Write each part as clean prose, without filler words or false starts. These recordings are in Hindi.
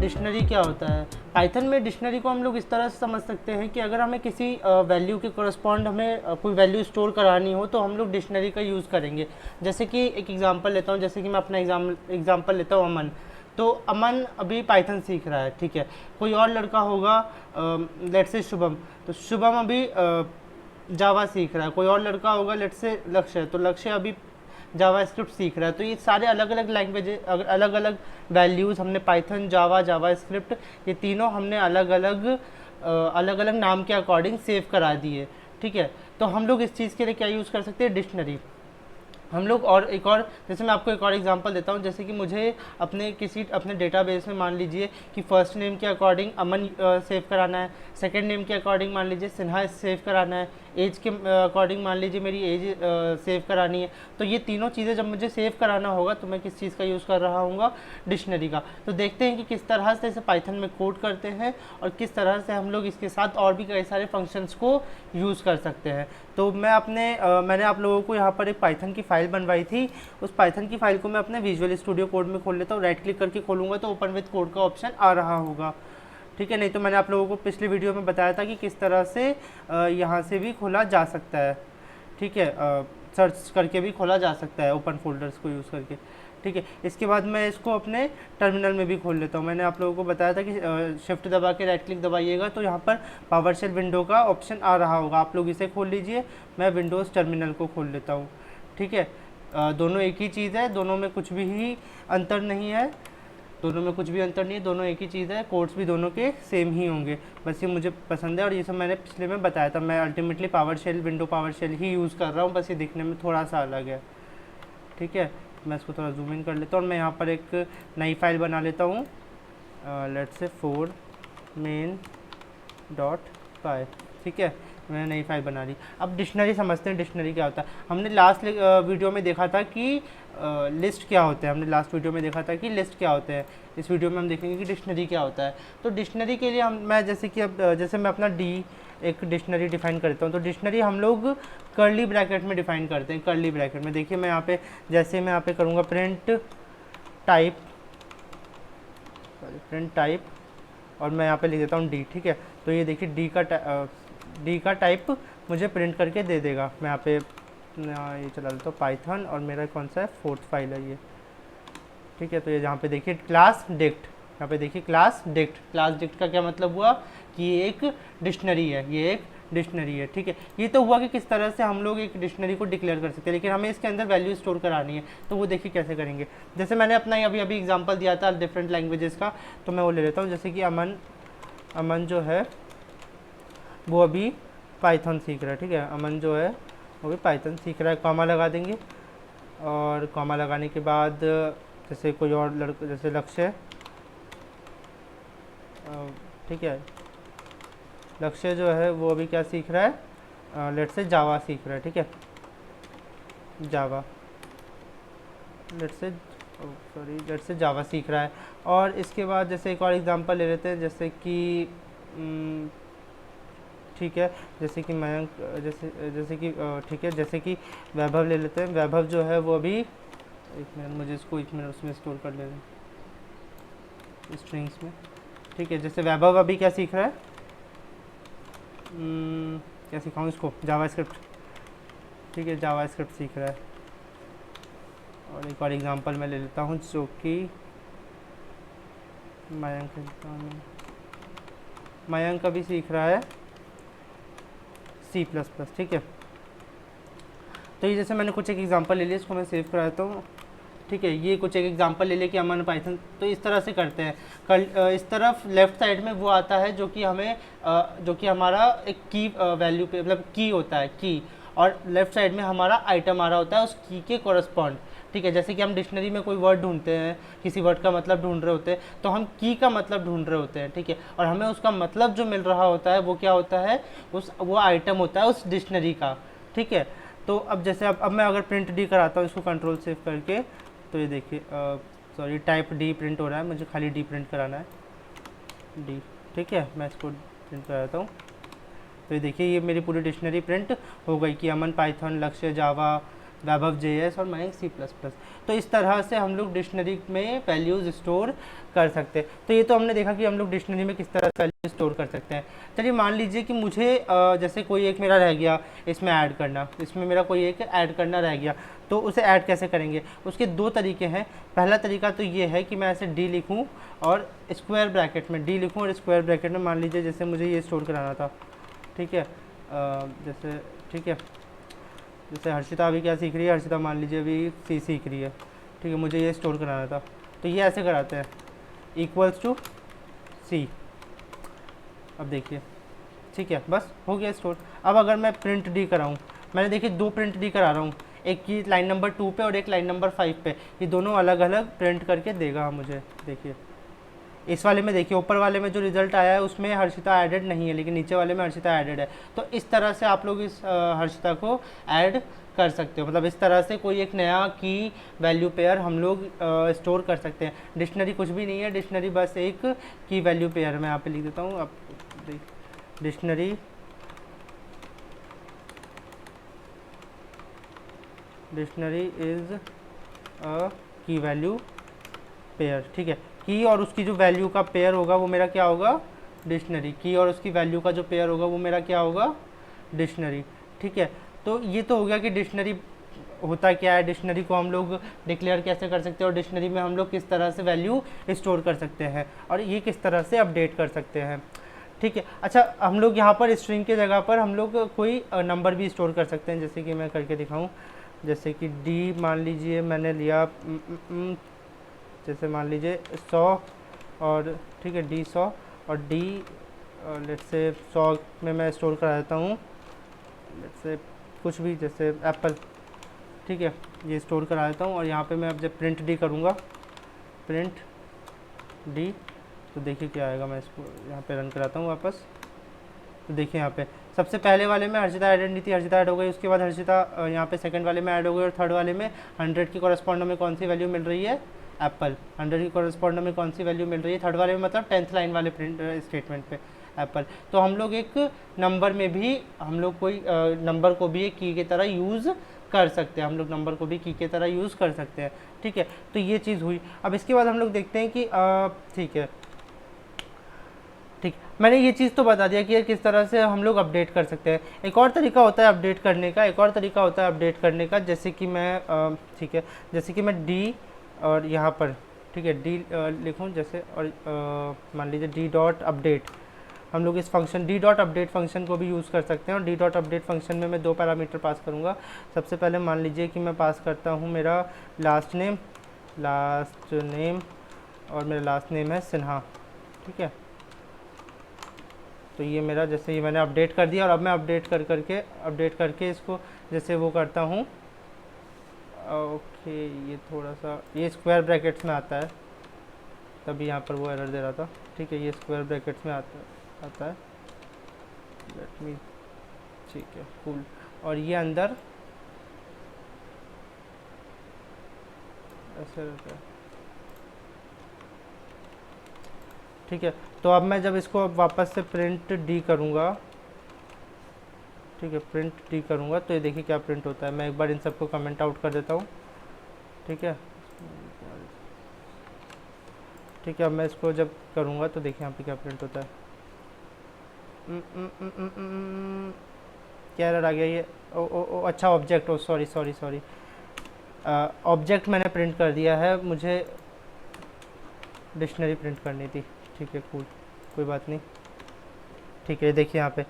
डिक्शनरी क्या होता है? पाइथन में डिक्शनरी को हम लोग इस तरह से समझ सकते हैं कि अगर हमें किसी वैल्यू के करस्पॉन्ड हमें कोई वैल्यू स्टोर करानी हो तो हम लोग डिक्शनरी का यूज़ करेंगे। जैसे कि एक एग्जांपल लेता हूँ, जैसे कि मैं अपना एग्जांपल लेता हूँ अमन। तो अमन अभी पाइथन सीख रहा है, ठीक है। कोई और लड़का होगा, लेट्स से शुभम, तो शुभम अभी जावा सीख रहा है। कोई और लड़का होगा, लेट्स से लक्ष्य, तो लक्ष्य अभी जावा स्क्रिप्ट सीख रहा है। तो ये सारे अलग अलग लैंग्वेज, अलग अलग वैल्यूज़ हमने पाइथन, जावा, जावा स्क्रिप्ट, ये तीनों हमने अलग अलग नाम के अकॉर्डिंग सेव करा दिए, ठीक है। तो हम लोग इस चीज़ के लिए क्या यूज़ कर सकते हैं? डिक्शनरी। हम लोग और एक और, जैसे मैं आपको एक और एग्जांपल देता हूँ। जैसे कि मुझे अपने डेटाबेस में मान लीजिए कि फर्स्ट नेम के अकॉर्डिंग अमन सेव कराना है, सेकंड नेम के अकॉर्डिंग मान लीजिए सिन्हा सेव कराना है, एज के अकॉर्डिंग मान लीजिए मेरी एज सेव करानी है। तो ये तीनों चीज़ें जब मुझे सेव कराना होगा तो मैं किस चीज़ का यूज़ कर रहा हूँ? डिक्शनरी का। तो देखते हैं कि किस तरह से इसे पाइथन में कोड करते हैं और किस तरह से हम लोग इसके साथ और भी कई सारे फंक्शंस को यूज़ कर सकते हैं। तो मैंने आप लोगों को यहाँ पर एक पाइथन की फ़ाइल बनवाई थी। उस पाइथन की फ़ाइल को मैं अपने विजुअल स्टूडियो कोड में खोल लेता हूँ। राइट क्लिक करके खोलूँगा तो ओपन विद कोड का ऑप्शन आ रहा होगा, ठीक है। नहीं तो मैंने आप लोगों को पिछली वीडियो में बताया था कि किस तरह से यहाँ से भी खोला जा सकता है, ठीक है। सर्च करके भी खोला जा सकता है ओपन फोल्डर्स को यूज़ करके, ठीक है। इसके बाद मैं इसको अपने टर्मिनल में भी खोल लेता हूँ। मैंने आप लोगों को बताया था कि शिफ्ट दबा के राइट क्लिक दबाइएगा तो यहाँ पर पावर शेल विंडो का ऑप्शन आ रहा होगा। आप लोग इसे खोल लीजिए, मैं विंडोज़ टर्मिनल को खोल लेता हूँ, ठीक है। दोनों एक ही चीज़ है, दोनों में कुछ भी अंतर नहीं है, दोनों एक ही चीज़ है। कोड्स भी दोनों के सेम ही होंगे, बस ये मुझे पसंद है और ये सब मैंने पिछले में बताया था। मैं अल्टीमेटली विंडो पावर शेल ही यूज़ कर रहा हूँ, बस ये दिखने में थोड़ा सा अलग है, ठीक है। मैं इसको थोड़ा जूम इन कर लेता हूँ और मैं यहाँ पर एक नई फाइल बना लेता हूँ, लेट्स से 4 main.py, ठीक है। मैंने नई फाइल बना ली। अब डिक्शनरी समझते हैं, डिक्शनरी क्या होता है। हमने लास्ट वीडियो में देखा था कि लिस्ट क्या होते हैं, लिस्ट क्या होते हैं। इस वीडियो में हम देखेंगे कि डिक्शनरी क्या होता है। तो डिक्शनरी के लिए जैसे मैं अपना एक डिक्शनरी डिफाइन करता हूँ। तो डिक्शनरी हम लोग कर्ली ब्रैकेट में डिफाइन करते हैं। कर्ली ब्रैकेट में देखिए मैं यहाँ पे करूँगा प्रिंट टाइप और मैं यहाँ पे लिख देता हूँ डी, ठीक है। तो ये देखिए डी का टाइप मुझे प्रिंट करके दे देगा। मैं यहाँ पे ये चला लेता हूँ पाइथन और मेरा कौन सा है, 4th फाइल है ये, ठीक है। तो ये यहाँ पे देखिए क्लास डिक्ट, यहाँ पे देखिए क्लास डिक्ट का क्या मतलब हुआ कि ये एक डिक्शनरी है, ठीक है। ये तो हुआ कि किस तरह से हम लोग एक डिक्शनरी को डिक्लेयर कर सकते हैं, लेकिन हमें इसके अंदर वैल्यू स्टोर करानी है। तो वो देखिए कैसे करेंगे। जैसे मैंने अपना अभी एग्जांपल दिया था डिफरेंट लैंग्वेजेस का, तो मैं वो ले लेता हूँ। जैसे कि अमन जो है वो अभी पाइथन सीख रहा है, ठीक है। अमन जो है वो भी पाइथन सीख रहा है, कॉमा लगा देंगे और कॉमा लगाने के बाद जैसे कोई और लड़का, जैसे लक्ष्य, ठीक है। लक्ष्य जो है वो अभी क्या सीख रहा है, लेट्स से जावा सीख रहा है, ठीक है। लेट्स से जावा सीख रहा है। और इसके बाद जैसे एक और एग्जांपल ले लेते हैं, जैसे कि ठीक है, जैसे कि मयंक, ठीक है, जैसे कि वैभव ले लेते हैं। वैभव जो है वो अभी एक मिनट उसमें स्टोर कर ले रहे हैं स्ट्रिंग्स में, ठीक है। जैसे वैभव अभी क्या सीख रहा है, क्या सिखाऊँ इसको, जावा स्क्रिप्ट, ठीक है, जावा स्क्रिप्ट सीख रहा है। और एक और एग्जांपल मैं ले लेता हूँ जो कि मयंक अभी सीख रहा है C++, ठीक है। तो ये जैसे मैंने कुछ एक एग्जांपल ले लिया, इसको मैं सेव कराता हूँ, ठीक है। ये कुछ एक एग्जांपल ले लिया कि अमन पाइथन, तो इस तरह से करते हैं। इस तरफ लेफ्ट साइड में वो आता है जो कि हमारा एक की वैल्यू पे, मतलब की होता है की, और लेफ्ट साइड में हमारा आइटम आ रहा होता है उस की के कोरस्पॉन्ड, ठीक है। जैसे कि हम डिक्शनरी में कोई वर्ड ढूंढते हैं, किसी वर्ड का मतलब ढूंढ रहे होते हैं, तो हम की का मतलब ढूंढ रहे होते हैं, ठीक है। और हमें उसका मतलब जो मिल रहा होता है वो क्या होता है, वो आइटम होता है उस डिक्शनरी का, ठीक है। तो अब जैसे अब मैं अगर प्रिंट डी कराता हूँ इसको कंट्रोल सेव करके, तो ये देखिए सॉरी टाइप डी प्रिंट हो रहा है, मुझे खाली डी प्रिंट कराना है, डी, ठीक है। मैं इसको प्रिंट कराता हूँ। तो ये देखिए ये मेरी पूरी डिक्शनरी प्रिंट हो गई कि अमन पाइथन, लक्ष्य जावा, वैभव JS और मयंक C++। तो इस तरह से हम लोग डिक्शनरी में वैल्यूज़ स्टोर कर सकते हैं। तो ये तो हमने देखा कि हम लोग डिक्शनरी में किस तरह से वैल्यू स्टोर कर सकते हैं। चलिए मान लीजिए कि मुझे जैसे कोई एक मेरा रह गया इसमें ऐड करना, इसमें मेरा कोई एक ऐड करना रह गया, तो उसे ऐड कैसे करेंगे? उसके दो तरीके हैं। पहला तरीका तो ये है कि मैं ऐसे डी लिखूँ और स्क्वायर ब्रैकेट में डी लिखूँ और स्क्वायर ब्रैकेट में मान लीजिए जैसे मुझे ये स्टोर कराना था, ठीक है, जैसे ठीक है, जैसे हर्षिता अभी क्या सीख रही है, हर्षिता मान लीजिए अभी C सीख रही है, ठीक है, मुझे ये स्टोर कराना था, तो ये ऐसे कराते हैं इक्वल्स टू C। अब देखिए, ठीक है, बस हो गया स्टोर। अब अगर मैं प्रिंट डी कराऊँ, मैंने देखिए दो प्रिंट डी करा रहा हूँ, एक की लाइन नंबर 2 पे और एक लाइन नंबर 5 पे, ये दोनों अलग अलग प्रिंट करके देगा मुझे। देखिए इस वाले में, देखिए ऊपर वाले में जो रिजल्ट आया है उसमें हर्षिता ऐडेड नहीं है, लेकिन नीचे वाले में हर्षिता ऐडेड है। तो इस तरह से आप लोग इस हर्षिता को ऐड कर सकते हो, मतलब इस तरह से कोई एक नया की वैल्यू पेयर हम लोग स्टोर कर सकते हैं। डिक्शनरी कुछ भी नहीं है, डिक्शनरी बस एक की वैल्यू पेयर, मैं यहाँ पे लिख देता हूँ। अब डिक्शनरी इज अ की वैल्यू पेयर, ठीक है। की और उसकी जो वैल्यू का पेयर होगा वो मेरा क्या होगा? डिक्शनरी। की और उसकी वैल्यू का जो पेयर होगा वो मेरा क्या होगा? डिक्शनरी, ठीक है। तो ये तो हो गया कि डिक्शनरी होता क्या है, डिक्शनरी को हम लोग डिक्लेयर कैसे कर सकते हैं और डिक्शनरी में हम लोग किस तरह से वैल्यू स्टोर कर सकते हैं और ये किस तरह से अपडेट कर सकते हैं, ठीक है। अच्छा, हम लोग यहाँ पर स्ट्रिंग के जगह पर हम लोग कोई नंबर भी स्टोर कर सकते हैं, जैसे कि मैं करके दिखाऊँ। जैसे कि डी मान लीजिए मैंने लिया, जैसे मान लीजिए 100 और ठीक है डी 100 और डी लेट्स से 100 में मैं स्टोर करा देता हूँ, लेट्स से कुछ भी, जैसे एप्पल, ठीक है, ये स्टोर करा देता हूँ। और यहाँ पे मैं अब जब प्रिंट डी करूँगा, प्रिंट डी, तो देखिए क्या आएगा। मैं इसको यहाँ पे रन कराता हूँ वापस, तो देखिए यहाँ पे सबसे पहले वाले में हर्षिता ऐड नहीं थी, हर्षिता ऐड हो गई। उसके बाद हर्षिता यहाँ पे सेकंड वाले में ऐड हो गई और थर्ड वाले में 100 की कॉरस्पॉन्ड में कौन सी वैल्यू मिल रही है? एप्पल। 100 की कॉरस्पॉन्ड में कौन सी वैल्यू मिल रही है? थर्ड वाले में, मतलब 10th लाइन वाले प्रिंट स्टेटमेंट पे एप्पल। तो हम लोग एक नंबर में भी हम लोग कोई नंबर को भी एक की की तरह यूज़ कर सकते हैं, हम लोग नंबर को भी की की तरह यूज़ कर सकते हैं, ठीक है। तो ये चीज़ हुई। अब इसके बाद हम लोग देखते हैं कि ठीक है, ठीक, मैंने ये चीज़ तो बता दिया कि किस तरह से हम लोग अपडेट कर सकते हैं। एक और तरीका होता है अपडेट करने का, एक और तरीका होता है अपडेट करने का, जैसे कि मैं ठीक है, जैसे कि मैं डी और यहाँ पर ठीक है डी लिखूँ जैसे, और मान लीजिए डी डॉट अपडेट, हम लोग इस function D dot update function को भी यूज़ कर सकते हैं। और डी डॉट अपडेट फंक्शन में मैं दो पैरामीटर पास करूँगा। सबसे पहले मान लीजिए कि मैं पास करता हूँ मेरा लास्ट नेम और मेरा लास्ट नेम है सिन्हा, ठीक है। तो ये मेरा, जैसे ये मैंने अपडेट कर दिया और अब मैं अपडेट करके इसको जैसे वो करता हूँ, ओके, ये थोड़ा सा ये स्क्वायर ब्रैकेट्स में आता है, तभी यहाँ पर वो एरर दे रहा था, ठीक है। ये स्क्वायर ब्रैकेट्स में आता है, लेट मी, ठीक है, कूल। और ये अंदर ऐसे रहता है, ठीक है। तो अब मैं जब इसको वापस से प्रिंट डी करूँगा, ठीक है, प्रिंट डी करूँगा, तो ये देखिए क्या प्रिंट होता है। मैं एक बार इन सबको कमेंट आउट कर देता हूँ, ठीक है, ठीक है। अब मैं इसको जब करूँगा तो देखिए यहाँ पे क्या प्रिंट होता है। क्या एरर आ गया ये? ओ अच्छा, ऑब्जेक्ट, ओ सॉरी, ऑब्जेक्ट मैंने प्रिंट कर दिया है, मुझे डिक्शनरी प्रिंट करनी थी, ठीक है, कूल, कोई बात नहीं, ठीक है। देखिए यहाँ पे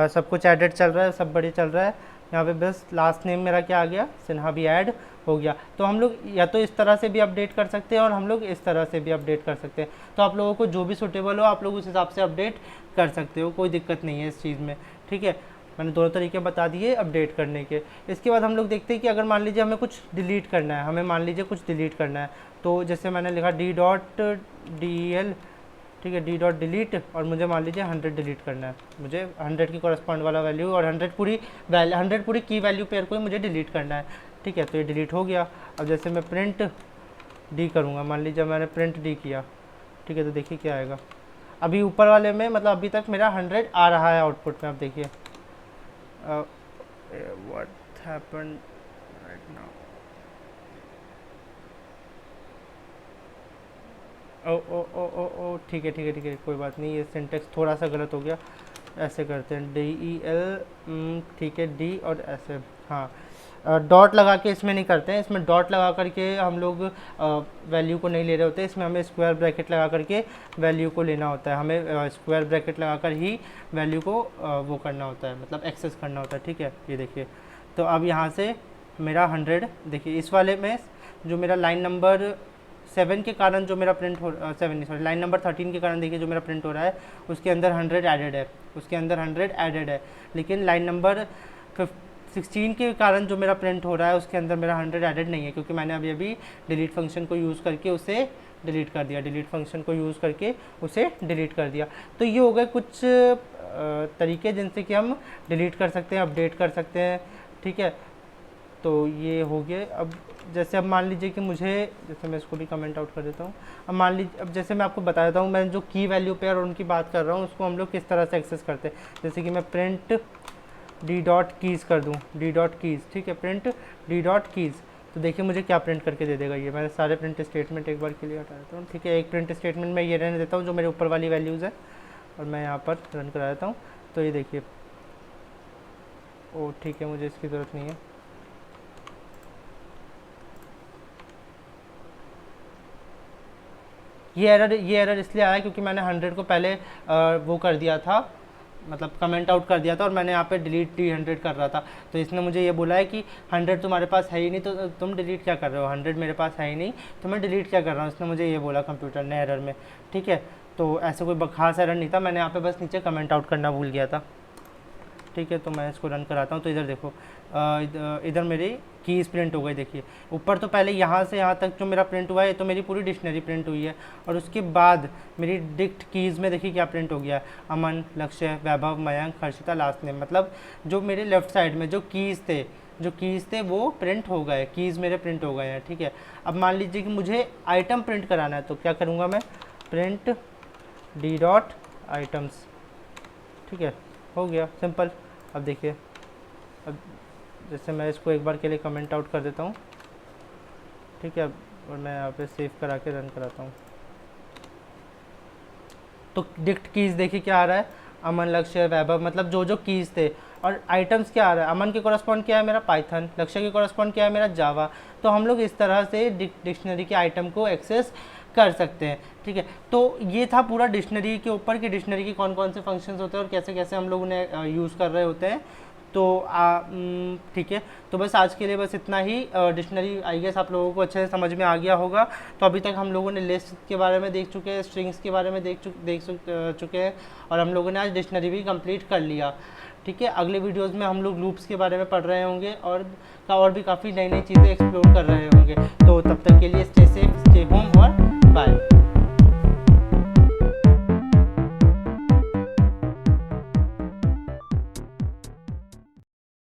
सब कुछ एडेड चल रहा है, सब बढ़िया चल रहा है। यहाँ पे बस लास्ट नेम मेरा क्या आ गया? सिन्हा भी ऐड हो गया। तो हम लोग या तो इस तरह से भी अपडेट कर सकते हैं और हम लोग इस तरह से भी अपडेट कर सकते हैं। तो आप लोगों को जो भी सूटेबल हो आप लोग उस हिसाब से अपडेट कर सकते हो, कोई दिक्कत नहीं है इस चीज़ में, ठीक है। मैंने दोनों तरीके बता दिए अपडेट करने के। इसके बाद हम लोग देखते हैं कि अगर मान लीजिए हमें कुछ डिलीट करना है, हमें मान लीजिए कुछ डिलीट करना है, तो जैसे मैंने लिखा डी डॉट डी एल, ठीक है, डी डॉट डिलीट, और मुझे मान लीजिए 100 डिलीट करना है, मुझे 100 की कॉरस्पॉन्ड वाला वैल्यू और 100 पूरी की वैल्यू पेयर को ही मुझे डिलीट करना है, ठीक है। तो ये डिलीट हो गया। अब जैसे मैं प्रिंट डी करूँगा, मान लीजिए मैंने प्रिंट डी किया, ठीक है, तो देखिए क्या आएगा। अभी ऊपर वाले में मतलब अभी तक मेरा 100 आ रहा है आउटपुट में। अब देखिए व्हाट हैपेंड, ओ ओ ओ ओ ओ ठीक है ठीक है ठीक है, कोई बात नहीं, ये सिंटेक्स थोड़ा सा गलत हो गया। ऐसे करते हैं DEL, ठीक है, डी और ऐसे, हाँ। डॉट लगा के इसमें नहीं करते हैं, इसमें डॉट लगा करके हम लोग वैल्यू को नहीं ले रहे होते, इसमें हमें स्क्वायर ब्रैकेट लगा करके वैल्यू को लेना होता है, हमें स्क्वायर ब्रैकेट लगा कर ही वैल्यू को वो करना होता है, मतलब एक्सेस करना होता है, ठीक है। ये देखिए, तो अब यहाँ से मेरा 100, देखिए इस वाले में जो मेरा लाइन नंबर 7 के कारण जो मेरा प्रिंट हो 7 नहीं सॉरी लाइन नंबर 13 के कारण देखिए जो मेरा प्रिंट हो रहा है उसके अंदर 100 एडेड है, उसके अंदर 100 एडेड है। लेकिन लाइन नंबर 16 के कारण जो मेरा प्रिंट हो रहा है उसके अंदर मेरा 100 एडेड नहीं है, क्योंकि मैंने अभी अभी डिलीट फंक्शन को यूज़ करके उसे डिलीट कर दिया, डिलीट फंक्शन को यूज़ करके उसे डिलीट कर दिया। तो ये हो गए कुछ तरीके जिनसे कि हम डिलीट कर सकते हैं, अपडेट कर सकते हैं, ठीक है। तो ये हो गया। अब जैसे अब मान लीजिए कि मुझे, जैसे मैं इसको भी कमेंट आउट कर देता हूँ। अब मान लीजिए, अब जैसे मैं आपको बता देता हूँ, मैं जो की वैल्यू पेयर और उनकी बात कर रहा हूँ उसको हम लोग किस तरह से एक्सेस करते हैं। जैसे कि मैं प्रिंट डी डॉट कीज़ कर दूँ, डी डॉट कीज़, ठीक है, प्रिंट डी डॉट कीज़, तो देखिए मुझे क्या प्रिंट करके दे देगा। ये मैं सारे प्रिंट स्टेटमेंट एक बार के लिए हटा देता हूँ, ठीक है। एक प्रिंट स्टेटमेंट में ये रहने देता हूँ जो मेरे ऊपर वाली वैल्यूज़ है, और मैं यहाँ पर रन करा देता हूँ। तो ये देखिए, ओ ठीक है, मुझे इसकी ज़रूरत नहीं है। ये एरर इसलिए आया क्योंकि मैंने 100 को पहले वो कर दिया था, मतलब कमेंट आउट कर दिया था, और मैंने यहाँ पे डिलीट 300 कर रहा था। तो इसने मुझे ये बोला है कि 100 तुम्हारे पास है ही नहीं, तो तुम डिलीट क्या कर रहे हो, 100 मेरे पास है ही नहीं तो मैं डिलीट क्या कर रहा हूँ, इसने मुझे ये बोला कंप्यूटर ने एरर में, ठीक है। तो ऐसे कोई खास एरर नहीं था, मैंने यहाँ पे बस नीचे कमेंट आउट करना भूल गया था, ठीक है। तो मैं इसको रन कराता हूँ। तो इधर देखो, इधर मेरी कीज़ प्रिंट हो गई। देखिए ऊपर तो पहले यहाँ से यहाँ तक जो मेरा प्रिंट हुआ है, तो मेरी पूरी डिक्शनरी प्रिंट हुई है, और उसके बाद मेरी डिक्ट कीज़ में देखिए क्या प्रिंट हो गया, अमन, लक्ष्य, वैभव, मयंक, हर्षिता, लास्ट नेम। मतलब जो मेरे लेफ्ट साइड में जो कीज़ थे वो प्रिंट हो गए, कीज़ मेरे प्रिंट हो गए हैं, ठीक है। अब मान लीजिए कि मुझे आइटम प्रिंट कराना है, तो क्या करूँगा मैं, प्रिंट डी डॉट आइटम्स, ठीक है, हो गया, सिंपल। अब देखिए, अब जैसे मैं इसको एक बार के लिए कमेंट आउट कर देता हूँ, ठीक है, और मैं यहाँ पे सेव करा के रन कराता हूँ। तो डिक्ट कीज़ देखिए क्या आ रहा है, अमन, लक्ष्य, वैभव, मतलब जो जो कीज़ थे। और आइटम्स क्या आ रहा है, अमन के कॉरस्पॉन्ड क्या है मेरा पाइथन, लक्ष्य के कॉरस्पॉन्ड क्या है मेरा जावा। तो हम लोग इस तरह से डिक्शनरी के आइटम को एक्सेस कर सकते हैं, ठीक है। तो ये था पूरा डिक्शनरी के ऊपर कि डिक्शनरी के कौन कौन से फंक्शंस होते हैं और कैसे कैसे हम लोग उन्हें यूज़ कर रहे होते हैं। तो ठीक है, तो बस आज के लिए बस इतना ही। डिक्शनरी आई गेस आप लोगों को अच्छे से समझ में आ गया होगा। तो अभी तक हम लोगों ने लिस्ट के बारे में देख चुके हैं, स्ट्रिंग्स के बारे में देख चुके हैं, और हम लोगों ने आज डिक्शनरी भी कंप्लीट कर लिया, ठीक है। अगले वीडियोस में हम लोग लूप्स के बारे में पढ़ रहे होंगे और भी काफ़ी नई नई चीज़ें एक्सप्लोर कर रहे होंगे। तो तब तक के लिए स्टे सेफ, स्टे होम।